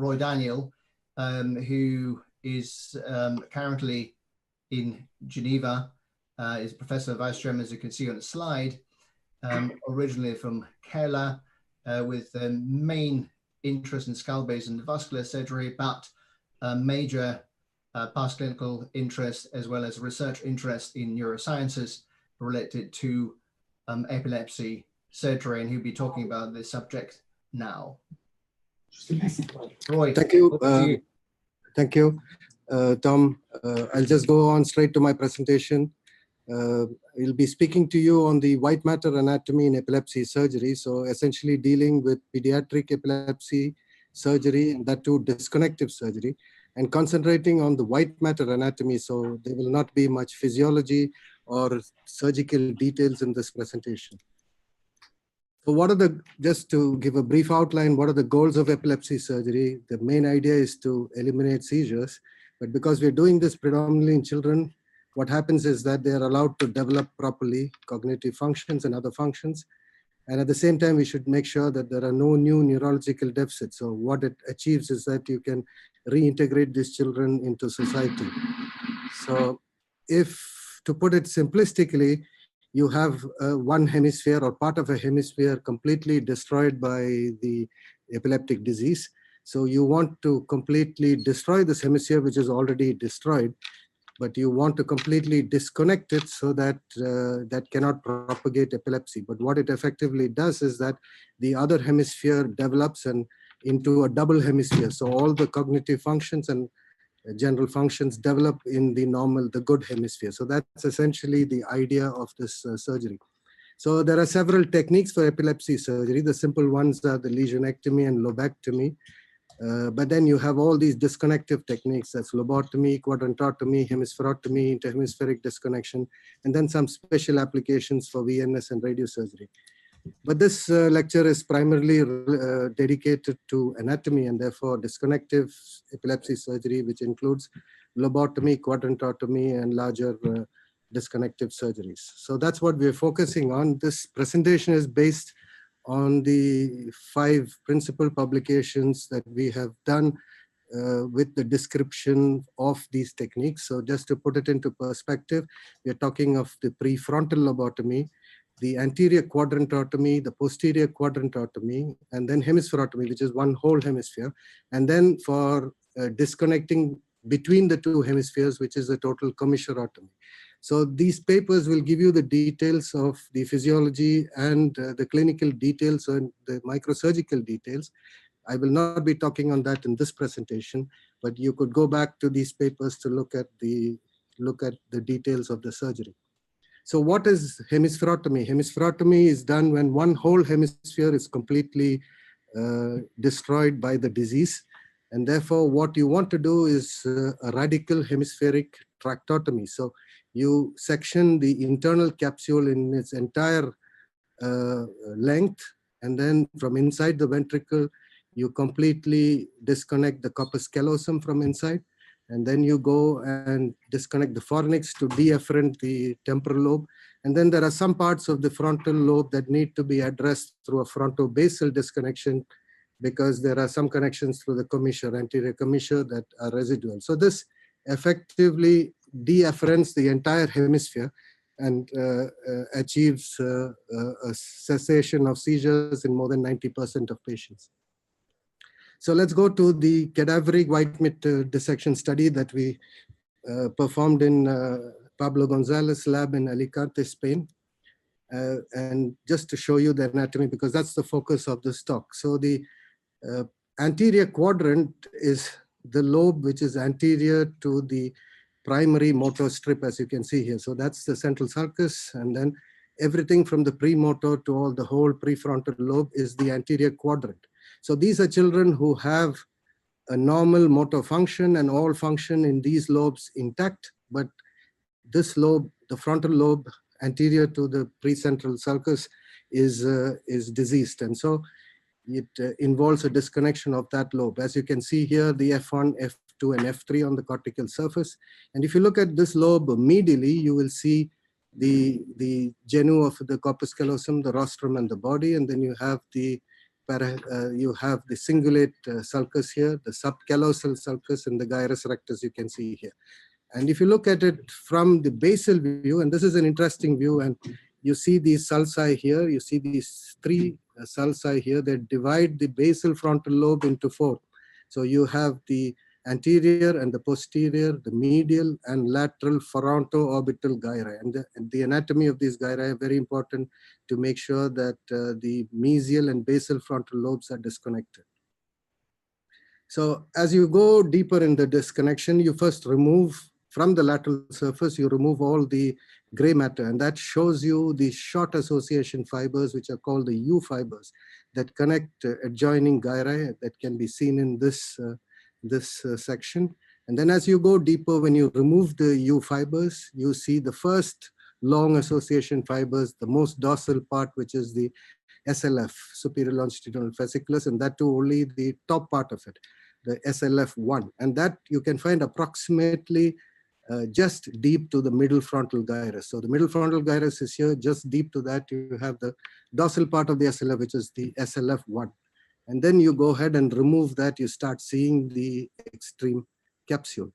Roy Daniel, who is currently in Geneva, is Professor Vice Chairman, as you can see on the slide, originally from Kerala, with main interest in skull-base and vascular surgery, but major past clinical interest as well as research interest in neurosciences related to epilepsy surgery, and he'll be talking about this subject now. Roy, thank you. over to you. Thank you, Tom. I'll just go on straight to my presentation. We'll be speaking to you on the white matter anatomy in epilepsy surgery. So essentially dealing with pediatric epilepsy surgery, and that too disconnective surgery, and concentrating on the white matter anatomy. So there will not be much physiology or surgical details in this presentation. So what are the, just to give a brief outline, what are the goals of epilepsy surgery? The main idea is to eliminate seizures, but because we're doing this predominantly in children, what happens is that they are allowed to develop properly cognitive functions and other functions. And at the same time, we should make sure that there are no new neurological deficits. So what it achieves is that you can reintegrate these children into society. So if, to put it simplistically, you have one hemisphere or part of a hemisphere completely destroyed by the epileptic disease. So you want to completely destroy this hemisphere, which is already destroyed, but you want to completely disconnect it so that that cannot propagate epilepsy. But what it effectively does is that the other hemisphere develops and into a double hemisphere. So all the cognitive functions and general functions develop in the normal, the good hemisphere. So that's essentially the idea of this surgery. So there are several techniques for epilepsy surgery. The simple ones are the lesionectomy and lobectomy. But then you have all these disconnective techniques, that's lobotomy, quadrantotomy, hemispherotomy, interhemispheric disconnection, and then some special applications for VNS and radiosurgery. But this lecture is primarily dedicated to anatomy and therefore disconnective epilepsy surgery, which includes lobotomy, quadrantotomy, and larger disconnective surgeries. So that's what we're focusing on. This presentation is based on the 5 principal publications that we have done with the description of these techniques. So just to put it into perspective, we're talking of the prefrontal lobotomy, the anterior quadrantotomy, the posterior quadrantotomy, and then hemispherotomy, which is one whole hemisphere. And then for disconnecting between the 2 hemispheres, which is a total commissurotomy. So these papers will give you the details of the physiology and the clinical details and the microsurgical details. I will not be talking on that in this presentation, but you could go back to these papers to look at the details of the surgery. So what is hemispherotomy? Hemispherotomy is done when one whole hemisphere is completely destroyed by the disease. And therefore, what you want to do is a radical hemispheric tractotomy. So you section the internal capsule in its entire length, and then from inside the ventricle, you completely disconnect the corpus callosum from inside. And then you go and disconnect the fornix to deafferent the temporal lobe. And then there are some parts of the frontal lobe that need to be addressed through a frontobasal disconnection, because there are some connections through the commissure, anterior commissure, that are residual. So this effectively deafferents the entire hemisphere and achieves a cessation of seizures in more than 90% of patients. So let's go to the cadaveric white matter dissection study that we performed in Pablo Gonzalez's lab in Alicante, Spain. And just to show you the anatomy, because that's the focus of this talk. So the anterior quadrant is the lobe which is anterior to the primary motor strip, as you can see here. So that's the central sulcus, and then everything from the premotor to all the whole prefrontal lobe is the anterior quadrant. So these are children who have a normal motor function and all function in these lobes intact, but this lobe, the frontal lobe anterior to the precentral sulcus, is diseased. And so it involves a disconnection of that lobe. As you can see here, the F1, F2, and F3 on the cortical surface. And if you look at this lobe medially, you will see the genu of the corpus callosum, the rostrum, and the body. And then you have the you have the cingulate sulcus here, the subcallosal sulcus, and the gyrus rectus you can see here. And if you look at it from the basal view, and this is an interesting view, and you see these sulci here, you see these three sulci here that divide the basal frontal lobe into four. So you have the anterior and the posterior, the medial and lateral fronto-orbital gyri. And the anatomy of these gyri are very important to make sure that the mesial and basal frontal lobes are disconnected. So as you go deeper in the disconnection, you first remove from the lateral surface, you remove all the gray matter, and that shows you the short association fibers, which are called the U fibers, that connect adjoining gyri that can be seen in this section. And then as you go deeper, when you remove the U fibers, you see the first long association fibers, the most dorsal part, which is the SLF, superior longitudinal fasciculus, and that too only the top part of it, the SLF1. And that you can find approximately just deep to the middle frontal gyrus. So the middle frontal gyrus is here, just deep to that you have the dorsal part of the SLF, which is the SLF1. And then you go ahead and remove that, you start seeing the extreme capsule.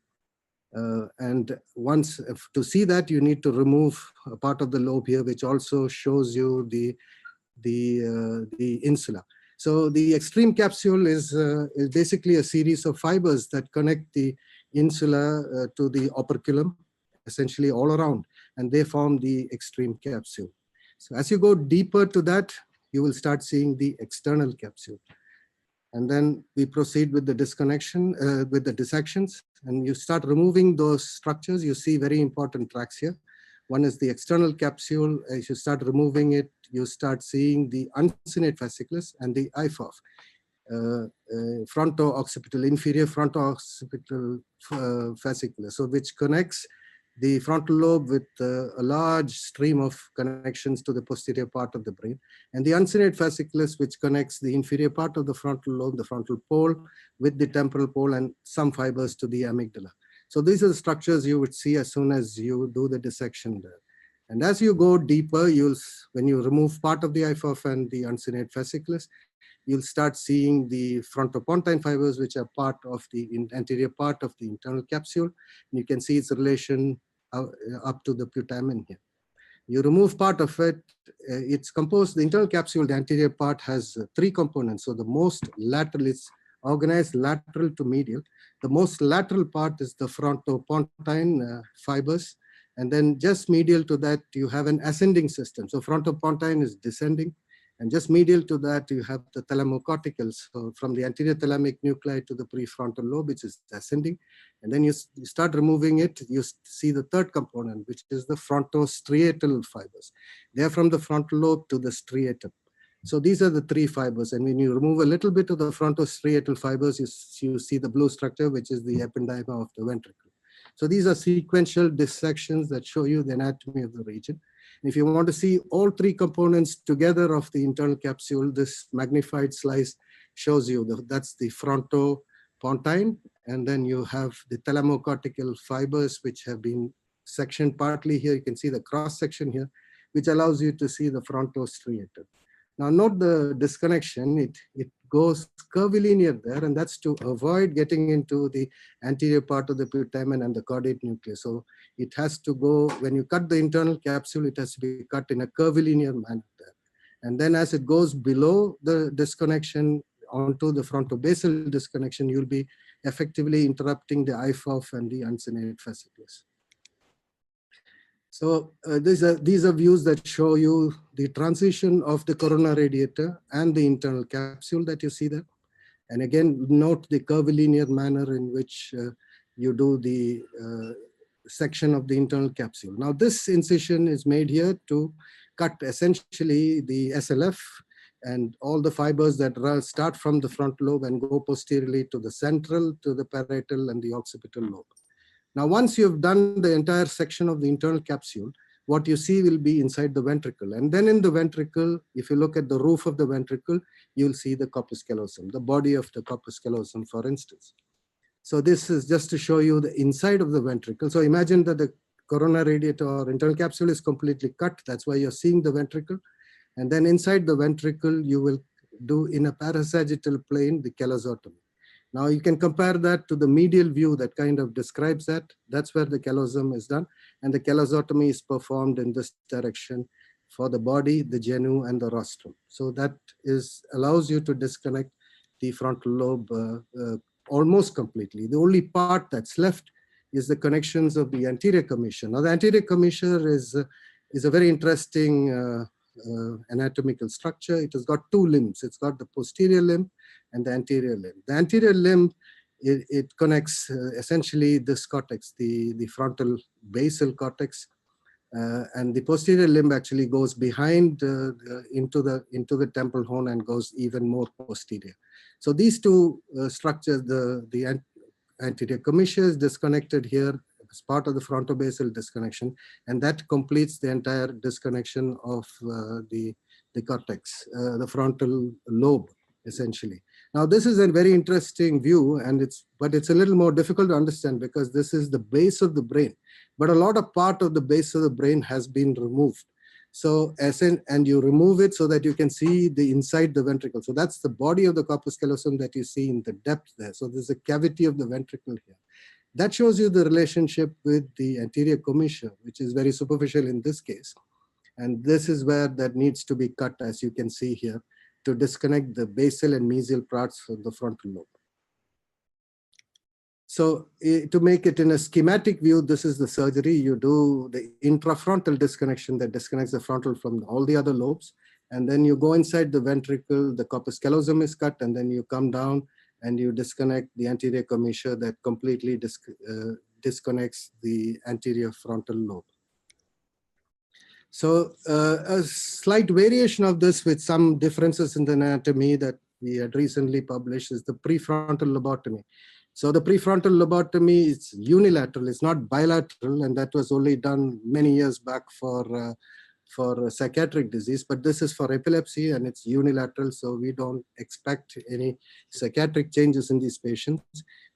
And once, to see that, you need to remove a part of the lobe here, which also shows you the insula. So the extreme capsule is basically a series of fibers that connect the insula to the operculum, essentially all around, and they form the extreme capsule. So as you go deeper to that, you will start seeing the external capsule. And then we proceed with the disconnection, with the dissections, and you start removing those structures. You see very important tracks here. One is the external capsule. As you start removing it, you start seeing the uncinate fasciculus and the IFOF, fronto-occipital, inferior fronto-occipital fasciculus, so which connects the frontal lobe with a large stream of connections to the posterior part of the brain, and the uncinate fasciculus, which connects the inferior part of the frontal lobe, the frontal pole, with the temporal pole and some fibers to the amygdala. So these are the structures you would see as soon as you do the dissection there. And as you go deeper, when you remove part of the IFOF and the uncinate fasciculus, you'll start seeing the frontopontine fibers, which are part of the anterior part of the internal capsule. And you can see its relation up to the putamen here. You remove part of it, it's composed, the internal capsule, the anterior part has three components. So the most lateral is organized lateral to medial. The most lateral part is the frontopontine fibers. And then just medial to that, you have an ascending system. So frontopontine is descending. And just medial to that, you have the thalamocorticals. So from the anterior thalamic nuclei to the prefrontal lobe, which is ascending. And then you start removing it, you see the third component, which is the frontostriatal fibers. They are from the frontal lobe to the striatum. So these are the three fibers. And when you remove a little bit of the frontostriatal fibers, you see the blue structure, which is the ependyma of the ventricle. So these are sequential dissections that show you the anatomy of the region. If you want to see all three components together of the internal capsule, this magnified slice shows you that's the frontopontine, and then you have the thalamocortical fibers, which have been sectioned partly here. You can see the cross section here, which allows you to see the frontostriatum. Now note the disconnection, it goes curvilinear there, and that's to avoid getting into the anterior part of the putamen and the caudate nucleus. So it has to go, when you cut the internal capsule, it has to be cut in a curvilinear manner there. And then as it goes below the disconnection onto the frontobasal disconnection, you'll be effectively interrupting the IFOF and the uncinate fasciculus. So these are views that show you the transition of the corona radiator and the internal capsule that you see there. And again, note the curvilinear manner in which you do the section of the internal capsule. Now this incision is made here to cut essentially the SLF and all the fibers that start from the frontal lobe and go posteriorly to the central, to the parietal and the occipital lobe. Now, once you've done the entire section of the internal capsule, what you see will be inside the ventricle. And then in the ventricle, if you look at the roof of the ventricle, you'll see the corpus callosum, the body of the corpus callosum, for instance. So this is just to show you the inside of the ventricle. So imagine that the corona radiator or internal capsule is completely cut. That's why you're seeing the ventricle. And then inside the ventricle, you will do in a parasagittal plane the callosotomy. Now you can compare that to the medial view that kind of describes that. That's where the callosum is done, and the callosotomy is performed in this direction for the body, the genu, and the rostrum. So that allows you to disconnect the frontal lobe almost completely. The only part that's left is the connections of the anterior commissure. Now the anterior commissure is a very interesting anatomical structure. It has got two limbs. It's got the posterior limb and the anterior limb. The anterior limb, it connects essentially this cortex, the frontal basal cortex, and the posterior limb actually goes behind into the temple horn and goes even more posterior. So these two structures, the anterior commissure is disconnected here as part of the frontobasal disconnection, and that completes the entire disconnection of the cortex, the frontal lobe, essentially. Now, this is a very interesting view, but it's a little more difficult to understand because this is the base of the brain, but a lot of part of the base of the brain has been removed. So, and you remove it so that you can see the inside the ventricle. So that's the body of the corpus callosum that you see in the depth there. So there's a cavity of the ventricle here. That shows you the relationship with the anterior commissure, which is very superficial in this case. And this is where that needs to be cut, as you can see here, to disconnect the basal and mesial parts of the frontal lobe. So to make it in a schematic view, this is the surgery. You do the intrafrontal disconnection that disconnects the frontal from all the other lobes. And then you go inside the ventricle, the corpus callosum is cut, and then you come down and you disconnect the anterior commissure that completely disconnects the anterior frontal lobe. So a slight variation of this with some differences in the anatomy that we had recently published is the prefrontal lobotomy. So the prefrontal lobotomy is unilateral, it's not bilateral, and that was only done many years back for psychiatric disease, but this is for epilepsy and it's unilateral, so we don't expect any psychiatric changes in these patients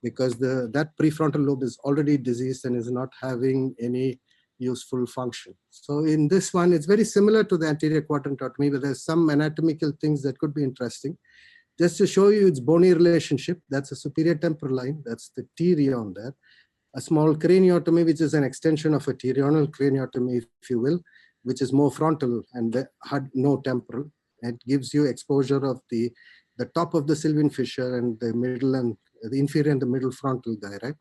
because that prefrontal lobe is already diseased and is not having any useful function. So in this one, it's very similar to the anterior quadrantotomy, but there's some anatomical things that could be interesting. Just to show you its bony relationship, that's a superior temporal line, that's the pterion there. A small craniotomy, which is an extension of a pterional craniotomy, if you will, which is more frontal and had no temporal. It gives you exposure of the top of the sylvian fissure and the middle and the inferior and the middle frontal gyri.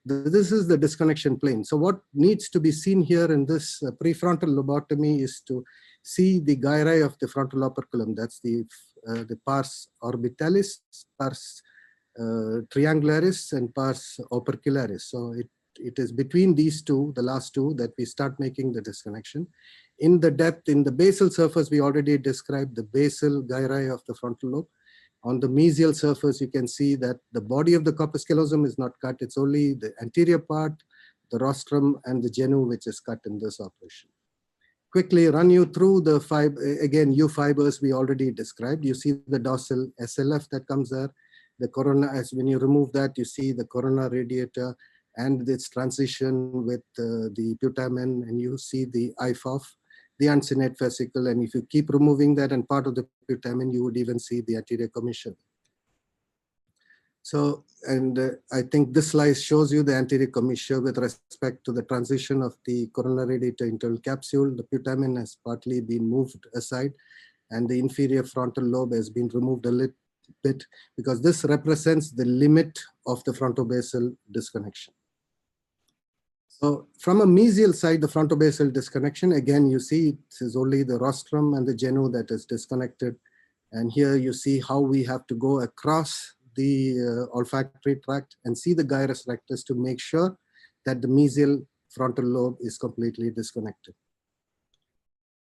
This is the disconnection plane. So what needs to be seen here in this prefrontal lobotomy is to see the gyri of the frontal operculum. That's the pars orbitalis, pars triangularis, and pars opercularis. So it is between these two, the last two, that we start making the disconnection. In the depth, in the basal surface, we already described the basal gyri of the frontal lobe. On the mesial surface, you can see that the body of the corpus callosum is not cut. It's only the anterior part, the rostrum, and the genu, which is cut in this operation. Quickly run you through the again, U fibers we already described. You see the dorsal SLF that comes there. The corona, as when you remove that, you see the corona radiator and its transition with the putamen, and you see the IFOF, the uncinate vesicle, and if you keep removing that and part of the putamen, you would even see the anterior commissure. So, and I think this slide shows you the anterior commissure with respect to the transition of the corona radiator internal capsule. The putamen has partly been moved aside, and the inferior frontal lobe has been removed a little bit because this represents the limit of the frontobasal disconnection. So from a mesial side, the frontobasal disconnection, again, you see this is only the rostrum and the genu that is disconnected. And here you see how we have to go across the olfactory tract and see the gyrus rectus to make sure that the mesial frontal lobe is completely disconnected.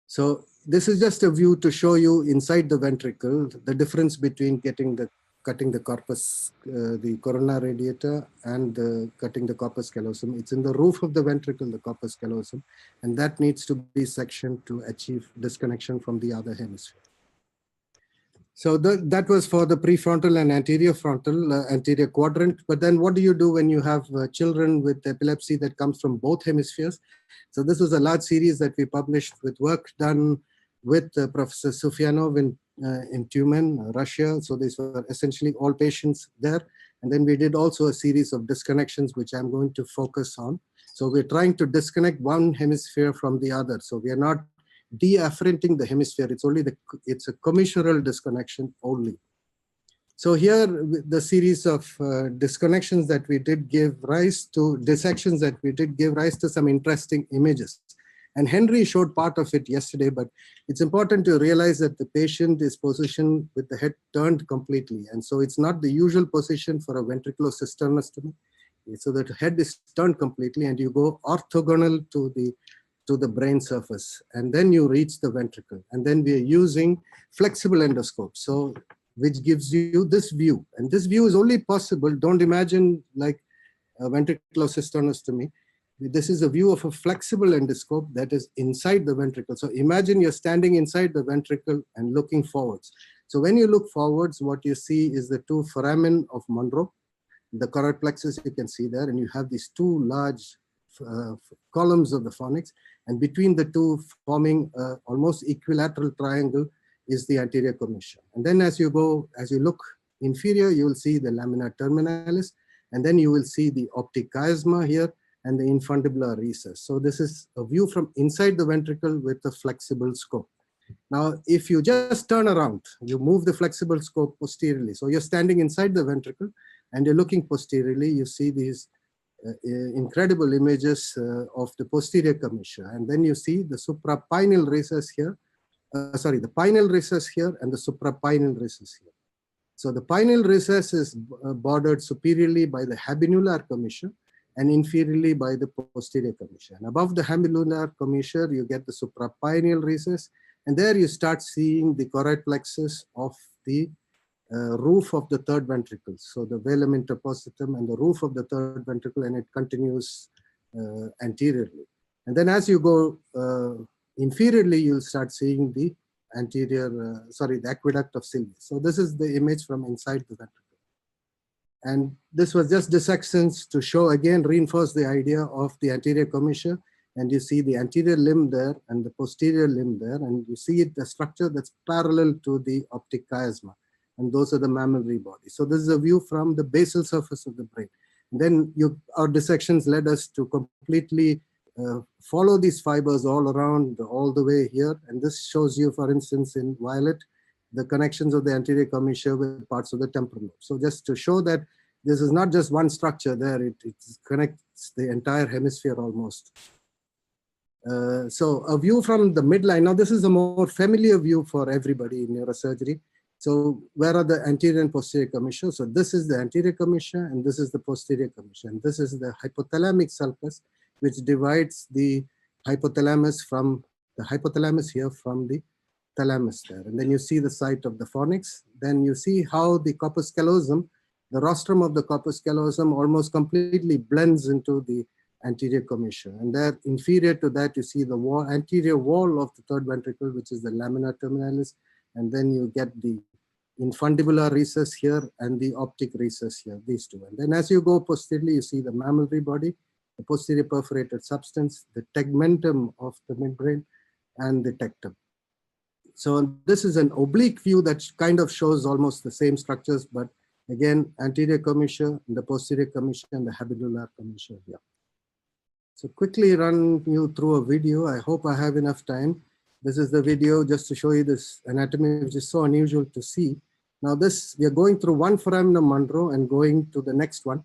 So this is just a view to show you inside the ventricle, the difference between cutting the corpus, the corona radiator, and cutting the corpus callosum. It's in the roof of the ventricle, the corpus callosum, and that needs to be sectioned to achieve disconnection from the other hemisphere. So that was for the prefrontal and anterior frontal, anterior quadrant. But then what do you do when you have children with epilepsy that comes from both hemispheres? So this was a large series that we published with work done with Professor Sufyanov in in Tumen, Russia. So these were essentially all patients there. And then we did also a series of disconnections, which I'm going to focus on. So we're trying to disconnect one hemisphere from the other. So we are not deafferenting the hemisphere. It's a commissural disconnection only. So here, the series of disconnections that we did give rise to, dissections that we did give rise to some interesting images. And Henry showed part of it yesterday, but it's important to realize that the patient is positioned with the head turned completely. And so it's not the usual position for a ventriculocysternostomy. So that head is turned completely and you go orthogonal to the brain surface. And then you reach the ventricle. And then we are using flexible endoscope. So which gives you this view. And this view is only possible, don't imagine like a ventriculocysternostomy. This is a view of a flexible endoscope that is inside the ventricle. So imagine you're standing inside the ventricle and looking forwards. So when you look forwards, what you see is the two foramen of Monro, the choroid plexus you can see there, and you have these two large columns of the fornix, and between the two forming almost equilateral triangle is the anterior commissure. And then as you look inferior, you will see the lamina terminalis, and then you will see the optic chiasma here and the infundibular recess. So this is a view from inside the ventricle with a flexible scope. Now, if you just turn around, you move the flexible scope posteriorly. So you're standing inside the ventricle and you're looking posteriorly, you see these incredible images of the posterior commissure. And then you see the suprapineal recess here, the pineal recess here and the suprapineal recess here. So the pineal recess is bordered superiorly by the habenular commissure and inferiorly by the posterior commissure. And above the habenular commissure, you get the suprapineal recess, and there you start seeing the choroid plexus of the roof of the third ventricle. So the velum interpositum and the roof of the third ventricle, and it continues anteriorly. And then as you go inferiorly, you'll start seeing the the aqueduct of Sylvius. So this is the image from inside the ventricle. And this was just dissections to show, again, reinforce the idea of the anterior commissure. And you see the anterior limb there and the posterior limb there. And you see the structure that's parallel to the optic chiasma. And those are the mammillary bodies. So this is a view from the basal surface of the brain. And then our dissections led us to completely follow these fibers all around, all the way here. And this shows you, for instance, in violet, the connections of the anterior commissure with parts of the temporal lobe. So just to show that this is not just one structure there, it connects the entire hemisphere almost. So a view from the midline. Now this is a more familiar view for everybody in neurosurgery. So where are the anterior and posterior commissure? So this is the anterior commissure and this is the posterior commissure. And this is the hypothalamic sulcus, which divides the hypothalamus here from the thalamus there. And then you see the site of the fornix. Then you see how the corpus callosum, the rostrum of the corpus callosum almost completely blends into the anterior commissure. And there, inferior to that, you see the anterior wall of the third ventricle, which is the lamina terminalis. And then you get the infundibular recess here and the optic recess here, these two. And then as you go posteriorly, you see the mammillary body, the posterior perforated substance, the tegmentum of the midbrain, and the tectum. So this is an oblique view that kind of shows almost the same structures, but again, anterior commissure, the posterior commissure, and the habenular commissure here. So quickly run you through a video. I hope I have enough time. This is the video just to show you this anatomy, which is so unusual to see. Now we are going through one foramen of Monro and going to the next one.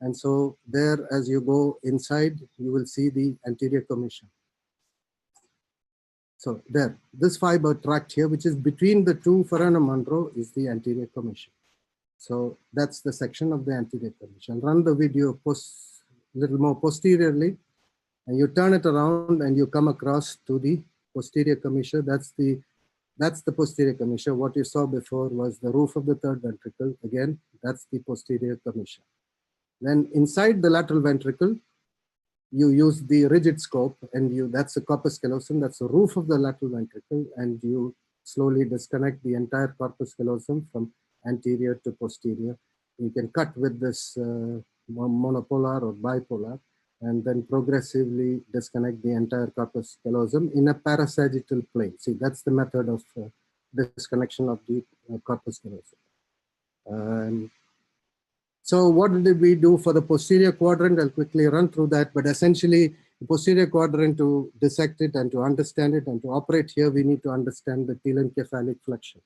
And so there, as you go inside, you will see the anterior commissure. So there, this fiber tract here, which is between the two foramen of Monro, is the anterior commissure. So that's the section of the anterior commissure. I'll run the video a little more posteriorly, and you turn it around and you come across to the posterior commissure. That's the posterior commissure. What you saw before was the roof of the third ventricle. Again, that's the posterior commissure. Then inside the lateral ventricle, you use the rigid scope, and that's the corpus callosum, that's the roof of the lateral ventricle, and you slowly disconnect the entire corpus callosum from anterior to posterior. You can cut with this monopolar or bipolar, and then progressively disconnect the entire corpus callosum in a parasagittal plane. See, that's the method of disconnection of the corpus callosum. So what did we do for the posterior quadrant? I'll quickly run through that, but essentially the posterior quadrant, to dissect it and to understand it and to operate here, we need to understand the telencephalic flexion.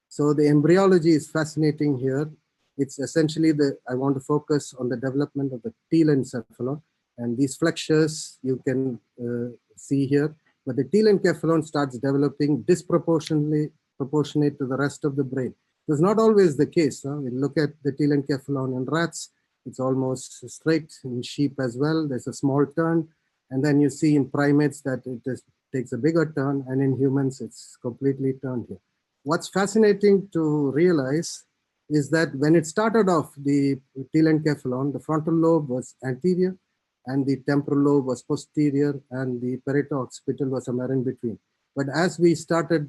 So the embryology is fascinating here. It's essentially I want to focus on the development of the telencephalon, and these flexures you can see here, but the telencephalon starts developing proportionate to the rest of the brain. It's not always the case. We look at the telencephalon in rats, it's almost straight. In sheep as well, there's a small turn. And then you see in primates that it takes a bigger turn, and in humans, it's completely turned here. What's fascinating to realize is that when it started off, the telencephalon, the frontal lobe was anterior, and the temporal lobe was posterior, and the parieto-occipital was somewhere in between. But as we started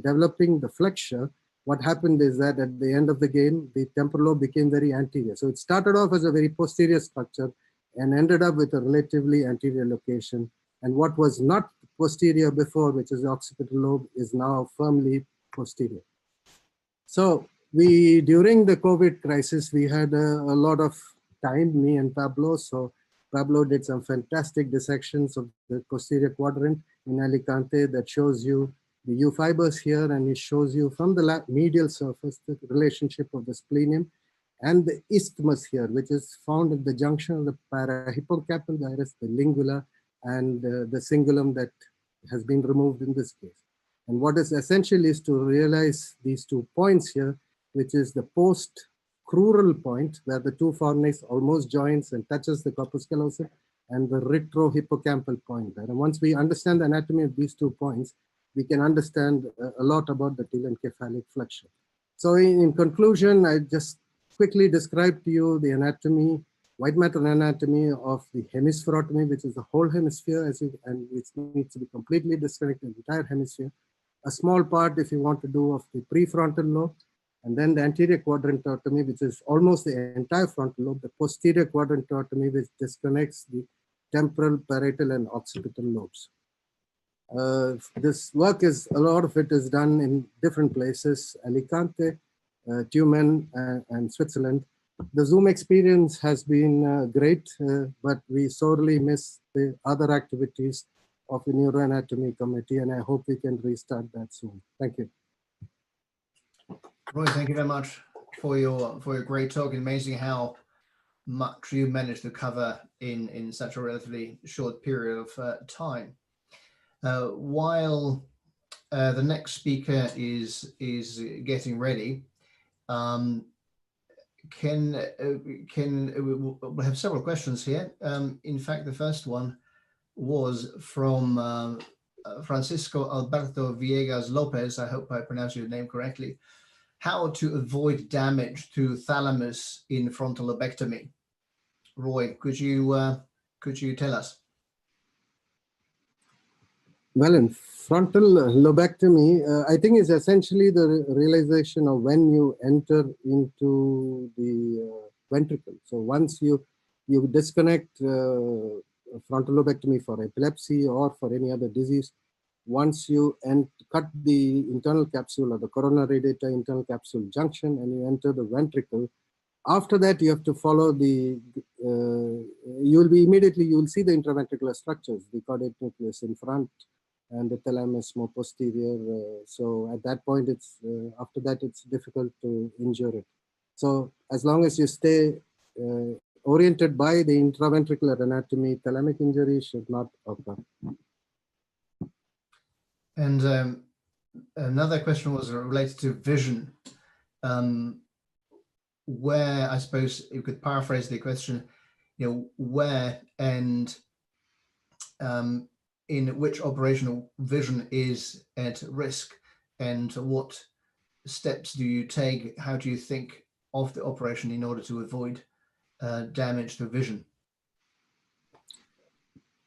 developing the flexure, what happened is that at the end of the game, the temporal lobe became very anterior. So it started off as a very posterior structure and ended up with a relatively anterior location. And what was not posterior before, which is the occipital lobe, is now firmly posterior. So during the COVID crisis, we had a lot of time, me and Pablo. So Pablo did some fantastic dissections of the posterior quadrant in Alicante that shows you the U fibers here, and it shows you from the medial surface the relationship of the splenium and the isthmus here, which is found at the junction of the parahippocampal gyrus, the lingula, and the cingulum that has been removed in this case. And what is essential is to realize these 2 points here, which is the post-crural point, where the 2 fornix almost joins and touches the corpus callosum, and the retrohippocampal point there. And once we understand the anatomy of these 2 points, we can understand a lot about the telencephalic flexion. So in conclusion, I just quickly describe to you the anatomy, white matter anatomy of the hemispherotomy, which is the whole hemisphere, and which needs to be completely disconnected, the entire hemisphere. A small part, if you want to do, of the prefrontal lobe, and then the anterior quadrantotomy, which is almost the entire frontal lobe, the posterior quadrantotomy, which disconnects the temporal, parietal, and occipital lobes. This work a lot of it is done in different places, Alicante, Tumen, and Switzerland. The Zoom experience has been great, but we sorely miss the other activities of the neuroanatomy committee, and I hope we can restart that soon. Thank you. Roy, thank you very much for your great talk. Amazing how much you managed to cover in such a relatively short period of time. While the next speaker is getting ready, we'll have several questions here. In fact, the first one was from Francisco Alberto Villegas Lopez. I hope I pronounced your name correctly. How to avoid damage to thalamus in frontal lobectomy? Roy, could you tell us? Well, in frontal lobectomy, I think is essentially the realization of when you enter into the ventricle. So once you disconnect frontal lobectomy for epilepsy or for any other disease, once you cut the internal capsule or the coronary radiator internal capsule junction and you enter the ventricle, after that you have to follow you will see the intraventricular structures, the caudate nucleus in front and the thalamus more posterior. So at that point, after that, it's difficult to injure it. So as long as you stay oriented by the intraventricular anatomy, thalamic injury should not occur. And another question was related to vision, where I suppose you could paraphrase the question, where and in which operational vision is at risk, and what steps do you take? How do you think of the operation in order to avoid damage to vision?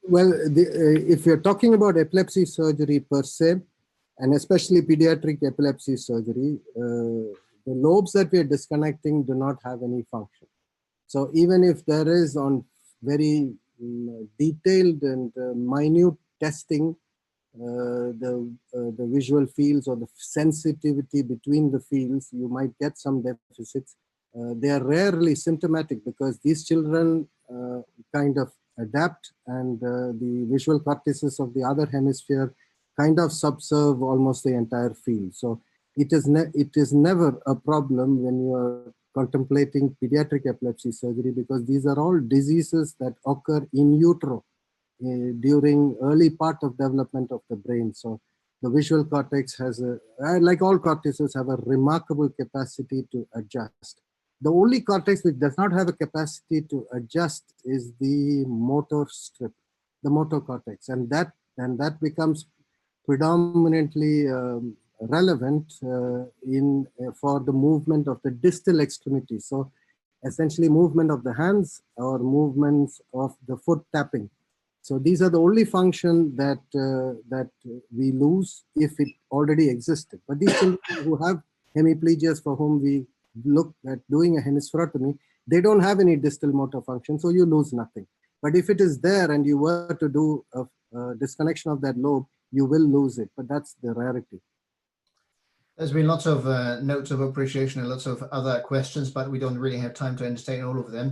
Well, if you're talking about epilepsy surgery per se, and especially pediatric epilepsy surgery, the lobes that we're disconnecting do not have any function. So even if there is on very detailed and minute testing, the visual fields or the sensitivity between the fields, you might get some deficits. They are rarely symptomatic because these children kind of adapt, and the visual cortices of the other hemisphere kind of subserve almost the entire field. So it is never a problem when you are contemplating pediatric epilepsy surgery, because these are all diseases that occur in utero during early part of development of the brain. So the visual cortex has like all cortices, have a remarkable capacity to adjust. The only cortex which does not have a capacity to adjust is the motor strip, the motor cortex, and that becomes predominantly relevant for the movement of the distal extremity. So essentially movement of the hands or movements of the foot tapping. So these are the only function that we lose if it already existed. But these children who have hemiplegias, for whom we look at doing a hemispherotomy, they don't have any distal motor function, so you lose nothing. But if it is there and you were to do a disconnection of that lobe, you will lose it, but that's the rarity. There's been lots of notes of appreciation and lots of other questions, but we don't really have time to entertain all of them.